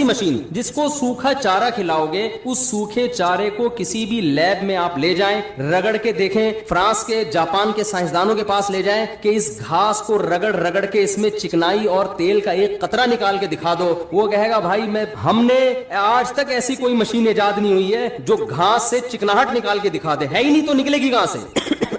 مشین جس کو سوکھا چارہ کھلاؤ گے, اس سوکھے چارے کو کسی بھی لیب میں آپ لے جائیں, رگڑ کے دیکھیں, فرانس کے جاپان کے سائنسدانوں کے پاس لے جائیں کہ اس گھاس کو رگڑ کے اس میں چکنائی اور تیل کا ایک قطرہ نکال کے دکھا دو. وہ کہے گا بھائی ہم نے آج تک ایسی کوئی مشین ایجاد نہیں ہوئی ہے جو گھاس سے چکناہٹ نکال کے دکھا دے, ہے ہی نہیں تو نکلے گی کہاں سے.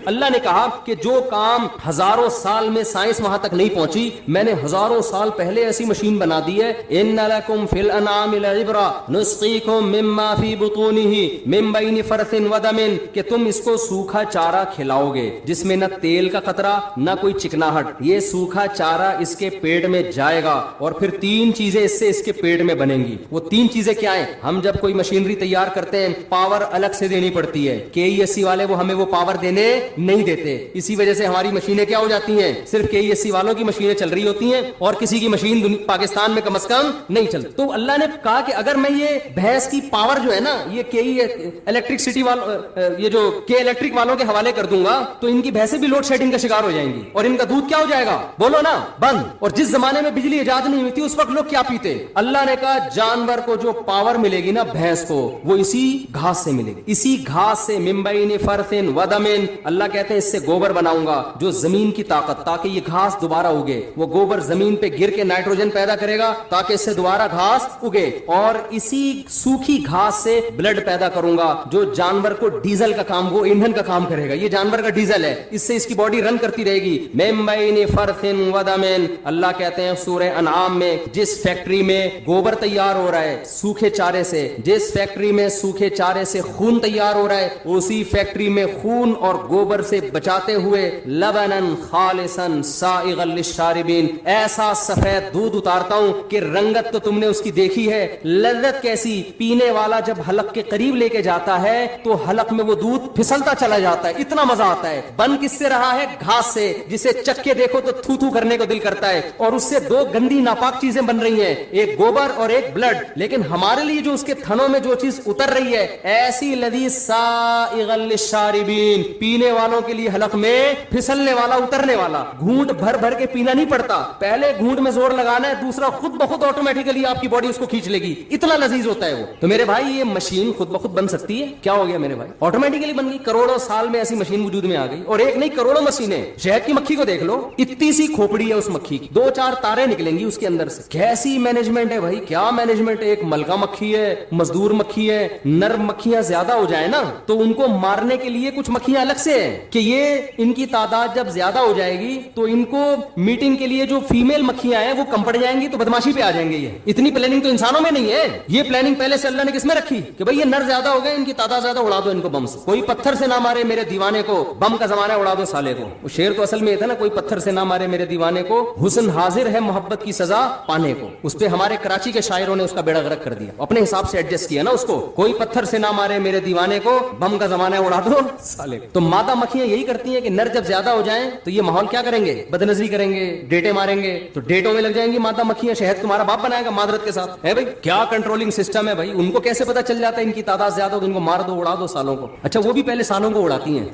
اللہ نے کہا کہ جو کام ہزاروں سال میں سائنس وہاں تک نہیں پہنچی, میں نے ہزاروں سال پہلے ایسی مشین بنا دی ہے. ان لکم فی الانعام لعبرہ نسقیکم مما فی بطونہ من بین فرث ودم, کہ تم اس کو سوکھا چارہ کھلاؤ گے جس میں نہ تیل کا قطرہ نہ کوئی چکناہٹ. یہ سوکھا چارہ اس کے پیٹ میں جائے گا اور پھر تین چیزیں اس سے اس کے پیٹ میں بنیں گی. وہ تین چیزیں کیا ہیں؟ ہم جب کوئی مشینری تیار کرتے ہیں پاور الگ سے دینی پڑتی ہے, KESC والے وہ ہمیں وہ پاور دینے نہیں دیتے. اسی وجہ سے ہماری مشینیں کیا ہو جاتی ہیں, صرف KESC والوں کی مشینیں چل رہی ہوتی ہیں اور کسی کی مشین پاکستان میں کم از کم نہیں چلتی. تو اللہ نے کہا کہ اگر میں یہ بھینس کی پاور جو ہے نا یہ الیکٹرکسٹی والوں, یہ جو الیکٹرک والوں کے حوالے کر دوں گا تو ان کی بھینسیں بھی لوڈ شیڈنگ کا شکار ہو جائیں گی اور ان کا دودھ کیا ہو جائے گا, بولو نا, بند. اور جس زمانے میں بجلی ایجاد نہیں ہوئی تھی اس وقت لوگ کیا پیتے؟ اللہ نے کہا جانور کو جو پاور ملے گی نا بھینس کو, وہ اسی گھاس سے ملے گی, اسی گھاس سے. من بین فرث ودم, اللہ کہتے ہیں اس سے گوبر بناؤں گا جو زمین کی طاقت, تاکہ یہ گھاس دوبارہ اگے. وہ گوبر زمین پہ گر کے نائٹروجن پیدا کرے گا تاکہ اس سے دوبارہ گھاس اگے. اور اسی سوکھی گھاس سے بلڈ پیدا کروں گا جو جانور کو ڈیزل کا کام, وہ ایندھن کا کام کرے گا. یہ جانور کا ڈیزل ہے, اس سے اس کی باڈی رن کرتی رہے گی. من بین فرث ودم, اللہ کہتے ہیں سورہ انعام میں جس فیکٹری میں گوبر تیار ہو رہا ہے سوکھے چارے سے, جس فیکٹری میں سوکھے چارے سے خون تیار ہو رہا ہے, اسی فیکٹری میں خون اور گوبر سے بچاتے ہوئے لبنن خالصا سائغا للشاربین, ایسا سفید دودھ اتارتا ہوں کہ رنگت تو تم نے اس کی دیکھی ہے, لذت کیسی. پینے والا جب حلق کے قریب لے کے جاتا ہے تو حلق میں وہ دودھ پھسلتا چلا جاتا ہے, اتنا مزہ آتا ہے. بن کس سے رہا ہے؟ گھاس سے, جسے چک کے دیکھو تو تھو تھو کرنے کو دل کرتا ہے. اور اس سے دو گندی ناپاک چیزیں بن رہی ہیں, ایک گوبر اور ایک بلڈ. لیکن ہمارے لیے جو اس کے تھنوں میں جو چیز اتر رہی ہے, ایسی لذیذ سائغا للشاربین, پینے والوں کے لیے حلق میں پھسلنے والا, اترنے والا. گھونٹ بھر بھر کے پینا نہیں پڑتا, پہلے گھونٹ میں زور لگانا ہے, دوسرا خود بخود آٹومیٹیکلی آپ کی باڈی اس کو کھینچ لے گی. اتنا لذیذ ہوتا ہے وہ. تو میرے بھائی یہ مشین خود بخود بن سکتی ہے؟ کیا ہو گیا میرے بھائی, آٹومیٹیکلی بن گئی. کروڑوں سال میں ایسی مشین وجود میں آ گئی, اور ایک نہیں کروڑوں مشینیں. شہد کی مکھی کو دیکھ لو, اتنی سی کھوپڑی ہے اس مکھی کی, 2-4 تاریں نکلیں گی اس کے اندر سے. کیسی مینجمنٹ ہے بھائی, کیا مینجمنٹ ہے. ایک ملکہ مکھی ہے, مزدور مکھی ہے. نر مکھیاں زیادہ ہو جائیں نا تو ان کو مارنے کے لیے کچھ مکھیاں الگ سے ہیں, کہ یہ ان کی تعداد جب زیادہ ہو جائے گی تو ان کو میٹنگ کے لیے جو فیمیل مکھیاں ہیں وہ کم پڑ جائیں گی تو بدماشی پہ آ جائیں گے. یہ اتنی پلاننگ تو انسانوں میں نہیں ہے. یہ پلاننگ پہلے سے اللہ نے کس میں رکھی کہ بھئی یہ نر زیادہ ہو گئے, ان کی تعداد زیادہ, اڑا دو ان کو بم سے. کوئی پتھر سے نہ مارے میرے دیوانے کو, بم کا زمانہ, اڑا دو سالے کو. وہ شعر تو اصل میں یہ تھا نا, کوئی پتھر سے نہ مارے میرے دیوانے کو, حسن حاضر ہے محبت کی سزا پانے کو. اس پہ ہمارے کراچی کے شاعروں نے اس کا بیڑا غرق کر دیا, اپنے حساب سے ایڈجسٹ کیا نا اس کو. کوئی پتھر سے نہ مارے میرے دیوانے کو, بم کا زمانہ اڑا دو سالے. تو مادہ مکھیاں یہی کرتی ہیں کہ نر جب زیادہ ہو جائیں تو یہ ماحول کیا کریں گے, بدنظری کریں گے, ڈیٹے ماریں گے. تو ڈیٹوں میں لگ جائیں گی مادہ مکھیاں, شہد تمہارا باپ بنائے گا معذرت کے ساتھ. ہے بھائی کیا کنٹرولنگ سسٹم ہے بھائی. ان کو کیسے پتا چل جاتا ہے ان کی تعداد زیادہ ہو, ان کو مار دو, اڑا دو سالوں کو. اچھا وہ بھی پہلے سالوں کو اڑاتی ہیں.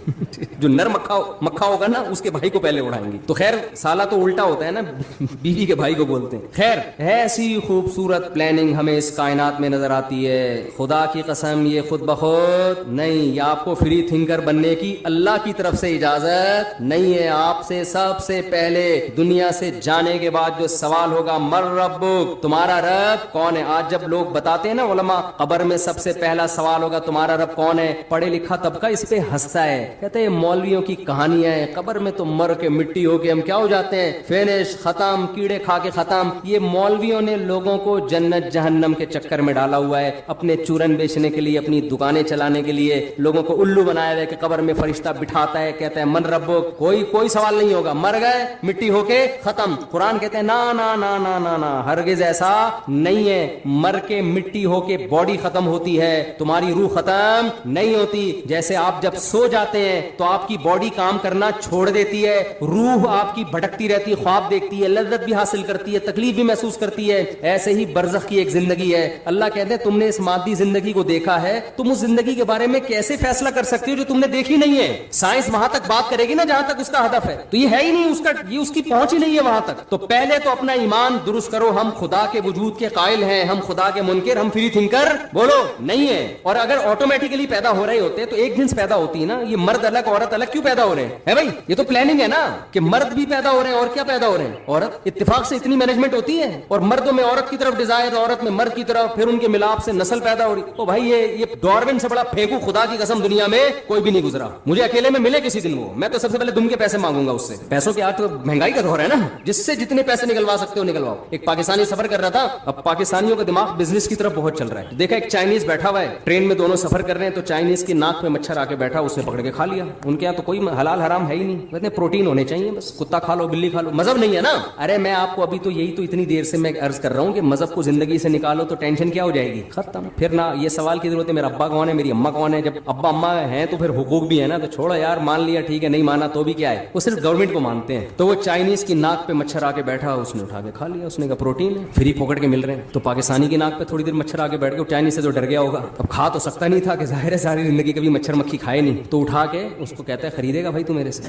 جو نر مکھا ہوگا نا اس کے بھائی کو پہلے اڑائیں گی. تو خیر سالہ تو الٹا ہوتا ہے نا, بیوی کے بھائی کو بولتے ہیں. خیر ایسی خوبصورت پلاننگ ہمیں اس کائنات میں نظر آتی ہے. خدا کی قسم یہ خود بخود نہیں, یہ آپ کو فری تھنکر بننے کی اللہ کی طرف سے اجازت نہیں ہے. آپ سے سب سے پہلے دنیا سے جانے کے بعد جو سوال ہوگا, مر ربک, تمہارا رب کون ہے. آج جب لوگ بتاتے ہیں نا علماء, قبر میں سب سے پہلا سوال ہوگا تمہارا رب کون ہے, پڑھے لکھا طبقہ اس پہ ہنستا ہے, کہتے ہیں مولویوں کی کہانیاں ہیں, قبر میں تو مر کے مٹی ہو کے ہم کیا ہو جاتے ہیں, فینش, ختم, کیڑے کھا کے ختم. یہ مولویوں نے لوگوں کو جنت جہنم کے چکر میں ڈالا ہوا ہے, اپنے چورن بیچنے کے لیے, اپنی دکانیں چلانے کے لیے لوگوں کو الو بنایا ہوا ہے کہ قبر میں فرشتہ بٹھاتا ہے, کہتا ہے من ربو, کوئی سوال نہیں ہوگا, مر گئے مٹی ہو کے ختم. قرآن کہتے ہیں نا نا نا نا نا نا, ہرگز ایسا نہیں ہے. مر کے مٹی ہو کے باڈی ختم ہوتی ہے, تمہاری روح ختم نہیں ہوتی. جیسے آپ جب سو جاتے ہیں تو آپ کی باڈی کام کرنا چھوڑ دیتی ہے, روح آپ کی بھٹکتی رہتی ہے, خواب دیکھتی ہے, لذت بھی حاصل کرتی ہے, تکلیف بھی محسوس کرتی ہے. ایسے ہی برزخ کی ایک زندگی ہے. اللہ کہتے ہیں تم نے اس مادی زندگی کو دیکھا ہے, تم اس زندگی کے بارے میں کیسے فیصلہ کر سکتے ہو جو تم نے دیکھی نہیں ہے. سائنس وہاں تک بات کرے گی نا جہاں تک اس کا ہدف ہے, تو یہ ہے ہی نہیں اس کا, یہ اس کی پہنچ ہی نہیں ہے وہاں تک. تو پہلے تو اپنا ایمان درست کرو, ہم خدا کے وجود کے قائل ہیں, ہم خدا کے منکر, ہم فری تھنکر بولو نہیں ہے. اور اگر آٹومیٹکلی پیدا ہو رہے ہوتے تو ایک جنس پیدا ہوتی ہے نا, یہ مرد الگ عورت الگ کیوں پیدا ہو رہے ہیں بھائی. یہ تو پلاننگ ہے نا کہ مرد بھی پیدا ہو رہے ہیں اور کیا پیدا ہو رہے ہیں, عورت. اتفاق سے اتنی مینجمنٹ ہوتی ہے, اور مردوں میں عورت کی طرف ڈیزائر, عورت میں مرد کی طرف, پھر ان کے ملاپ سے نسل پیدا ہو رہی. تو بھائی یہ ڈارون سے بڑا پھینکو خدا کی قسم دنیا میں کوئی بھی نہیں گزرا. مجھے اکیلے میں ملے کسی دن وہ, میں تو سب سے پہلے دم کے پیسے مانگوں گا اس سے. پیسوں کے آج تو مہنگائی کا دور ہے نا, جس سے جتنے پیسے نکلوا سکتے ہو نکلواؤ. ایک پاکستانی سفر کر رہا تھا, اب پاکستانیوں کا دماغ بزنس کی طرف بہت چل رہا ہے. دیکھا ایک چائنیز بیٹھا ہوا ہے, ٹرین میں دونوں سفر کر رہے ہیں, تو چائنیز کی ناک پہ مچھر آ کے بیٹھا, اس نے پکڑ کے کھا لیا. ان کے یہاں تو کوئی حلال حرام ہے ہی نہیں, کہتے ہیں پروٹین ہونے چاہیے, بس کتا کھا لو, بلی کھا لو, مذہب نہیں ہے نا. ارے میں آپ کو ابھی تو یہی تو اتنی دیر سے میں عرض کر رہا ہوں کہ مذہب کو زندگی سے نکالو تو ٹینشن کیا ہو جائے گی, ختم. پھر نہ یہ سوال کی ضرورت ہے میرا ابا کون ہے, میری اما کون ہے. جب ابا اما ہیں تو پھر حقوق بھی ہے نا, تو چھوڑا یار, مان لیا ٹھیک ہے, نہیں مانا تو بھی کیا ہے, وہ صرف گورنمنٹ کو مانتے ہیں. تو وہ چائنیز کی ناک پہ مچھر آ کے بیٹھا, اس نے اٹھا کے کھا لیا. اس نے کہا پروٹین ہے, فری پکڑ کے مل رہے ہیں. تو پاکستانی کی ناک پہ تھوڑی دیر مچھر آ کے بیٹھ گیا, چائنیز سے تو ڈر گیا ہوگا, اب کھا تو سکتا نہیں تھا کہ ظاہر ہے ساری زندگی کبھی مچھر مکھی کھائے نہیں. تو اٹھا کے اس کو کہتا ہے خریدے گا بھائی تو میرے سے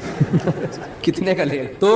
کتنے کا لے. تو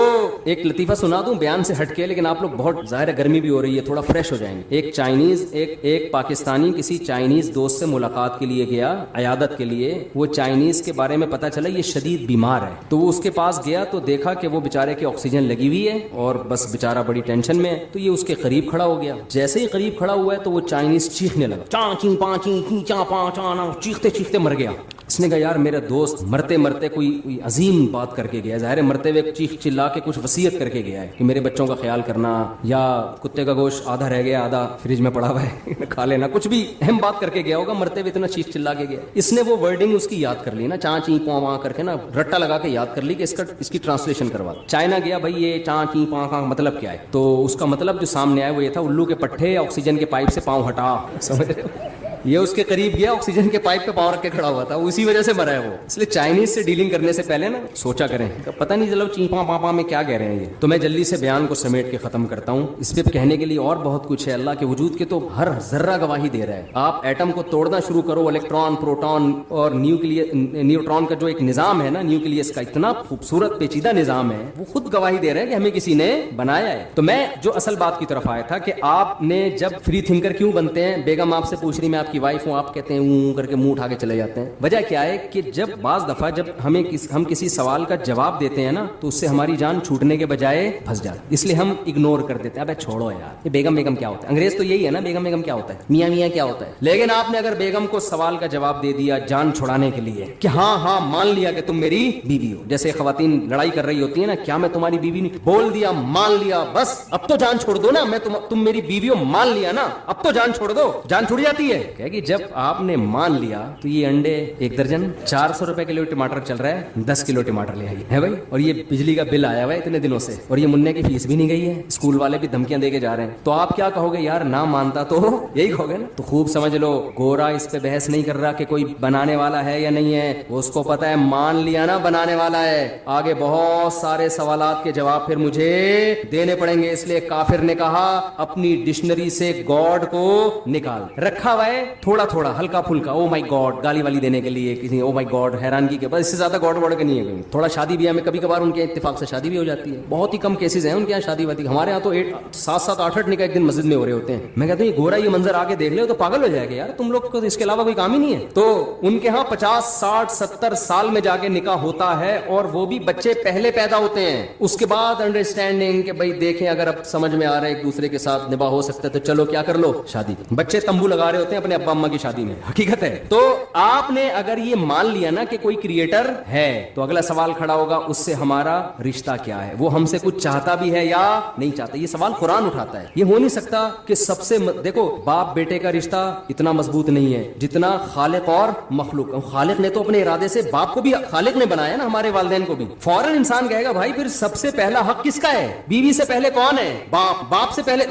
ایک لطیفہ سنا دوں بیان سے ہٹ کے, لیکن آپ لوگ بہت ظاہر ہے گرمی بھی ہو رہی ہے, تھوڑا فریش ہو جائیں گے. ایک چائنیز ایک پاکستانی کسی چائنیز دوست سے ملاقات کے لیے گیا, عیادت کے لیے. وہ چائنیز کے بارے میں پتا چلا یہ شدید بیمار ہے, تو وہ اس کے پاس گیا تو دیکھا کہ وہ بیچارے کے آکسیجن لگی ہوئی ہے اور بس بیچارہ بڑی ٹینشن میں ہے. تو یہ اس کے قریب کھڑا ہو گیا. جیسے ہی قریب کھڑا ہوا ہے تو وہ چائنیز چیخنے لگا, چانچی پانچی کینچا پانچانا, چیختے چیختے مر گیا. اس نے کہا یار میرا دوست مرتے مرتے کوئی عظیم بات کر کے گیا, ظاہر ہے مرتے ہوئے چیخ چلا کے کچھ وصیت کر کے گیا ہے کہ میرے بچوں کا خیال کرنا, یا کتے کا گوشت آدھا رہ گیا آدھا فریج میں پڑا ہوا ہے کھا لینا, کچھ بھی اہم بات کر کے گیا ہوگا, مرتے ہوئے اتنا چیخ چلا کے گیا. اس نے وہ ورڈنگ اس کی یاد کر لی نا, چانچی پاں کر کے نا, رٹا لگا کے یاد کر لی کہ اس کی ٹرانسلیشن کروا. چائنا گیا بھائی یہ چانچی پاں کا مطلب کیا ہے, تو اس کا مطلب جو سامنے آیا وہ یہ تھا, الو کے پٹھے آکسیجن کے پائپ سے پاؤں ہٹا. سمجھ رہے ہو, یہ اس کے قریب گیا, آکسیجن کے پائپ پہ پاؤں رکھ کے کھڑا ہوا تھا, اسی وجہ سے مرا ہے وہ. اس لیے چائنیز سے ڈیلنگ کرنے سے پہلے نا سوچا کریں, پتہ نہیں چلو چیپاں پاپا میں کیا کہہ رہے ہیں یہ. تو میں جلدی سے بیان کو سمیٹ کے ختم کرتا ہوں. اس پہ کہنے کے لیے اور بہت کچھ ہے, اللہ کے وجود کے تو ہر ذرہ گواہی دے رہا ہے. آپ ایٹم کو توڑنا شروع کرو, الیکٹران, پروٹون اور نیوٹران کا جو ایک نظام ہے نا, نیوکلیس کا اتنا خوبصورت پیچیدہ نظام ہے, وہ خود گواہی دے رہے ہیں کہ ہمیں کسی نے بنایا ہے. تو میں جو اصل بات کی طرف آیا تھا کہ آپ نے جب فری تھنکر کیوں بنتے ہیں, بیگم آپ سے پوچھ رہی میں آپ آپ کی وائف ہوں, آپ کہتے ہیں اوں کر کے منہ اٹھا کے چلے جاتے ہیں. وجہ کیا ہے کہ جب بعض دفعہ جب ہم کسی سوال کا جواب دیتے ہیں نا تو اس سے ہماری جان چھوٹنے کے بجائے پھنس جاتی, اس لیے ہم اگنور کر دیتے ہیں. ابے چھوڑو یار, یہ بیگم کیا ہوتا ہے, انگریز تو یہی ہے نا, بیگم کیا ہوتا ہے, میاں کیا ہوتا ہے. لیکن آپ نے اگر بیگم کو سوال کا جواب دے دیا جان چھڑانے کے لیے کہ ہاں مان لیا کہ تم میری بیوی ہو, جیسے خواتین لڑائی کر رہی ہوتی ہیں نا, کیا میں تمہاری بیوی نہیں, بول دیا مان لیا, بس اب تو جان چھوڑ دو نا, میں تم میری بیوی ہو, مان لیا نا, اب تو جان چھوڑ دو, جان چھوڑ جاتی ہے. کہ جب آپ نے مان لیا تو یہ انڈے 1 درجن 400 روپے کلو ٹماٹر چل رہا ہے, 10 کلو ٹماٹر لے آئیے ہے بھائی, اور یہ بجلی کا بل آیا ہوا ہے اتنے دنوں سے, اور یہ منع کی فیس بھی نہیں گئی ہے, اسکول والے بھی دھمکیاں دے کے جا رہے ہیں. تو آپ کیا کہو گے یار, نہ مانتا تو یہی کہو گے نا. تو خوب سمجھ لو, گورا اس پہ بحث نہیں کر رہا کہ کوئی بنانے والا ہے یا نہیں ہے, اس کو پتا ہے مان لیا نا بنانے والا ہے. آگے بہت سارے سوالات کے جواب پھر مجھے دینے پڑیں گے, اس لیے کافر نے کہا اپنی ڈکشنری سے گاڈ کو نکال. رکھا ہوا ہے تھوڑا تھوڑا ہلکا پھلکا, او مائی گاڈ گالی والی دینے کے لیے کسی, او مائی گاڈ حیرانگی کے, بس اس سے زیادہ گاڈ ورڈ کے نہیں ہے. تھوڑا شادی بیاہ میں کبھی کبھار ان کے اتفاق سے شادی بھی ہو جاتی ہے, بہت ہی کم کیسز ہیں ان کے یہاں شادی واتی. ہمارے یہاں تو 7-7 8-8 نکاح ایک دن مسجد میں ہو رہے ہوتے ہیں. میں کہتا ہوں یہ گورا یہ منظر آگے دیکھ لے تو پاگل ہو جائے گا یار, تم لوگ کو اس کے علاوہ کوئی کام ہی نہیں ہے. تو ان کے ہاں 50 60 70 سال میں جا کے نکاح ہوتا ہے, اور وہ بھی بچے پہلے پیدا ہوتے ہیں, اس کے بعد انڈرسٹینڈنگ کہ بھائی دیکھیں اگر اب سمجھ میں آ رہا ہے ایک دوسرے کے ساتھ نباہ ہو سکتا ہے تو چلو کیا کر لو شادی. بچے تمبو لگا رہے ہوتے ہیں اپنے ابا اما کی شادی میں, حقیقت ہے. تو آپ نے اگر یہ مان لیا نا کہ کوئی کریٹر ہے, تو اگلا سوال کھڑا ہوگا اس سے ہمارا رشتہ کیا ہے, وہ ہم سے کچھ چاہتا بھی ہے یا نہیں چاہتا. یہ سوال قرآن اٹھاتا ہے. یہ ہو نہیں سکتا کہ سب سے دیکھو باپ بیٹے کا رشتہ اتنا مضبوط نہیں ہے جتنا خالق اور مخلوق. خالق نے تو اپنے ارادے سے, باپ کو بھی خالق نے بنایا نا, ہمارے والدین کو بھی. فوراً انسان کہے گا بھائی پھر سب سے پہلا حق کس کا ہے, بیوی سے پہلے کون ہے, باپ. باپ سے پہلے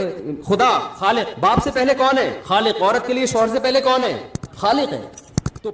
خدا خالق, باپ سے پہلے کون ہے, خالق. عورت کے لیے شوہر سے پہلے کون ہے, خالق ہے. تو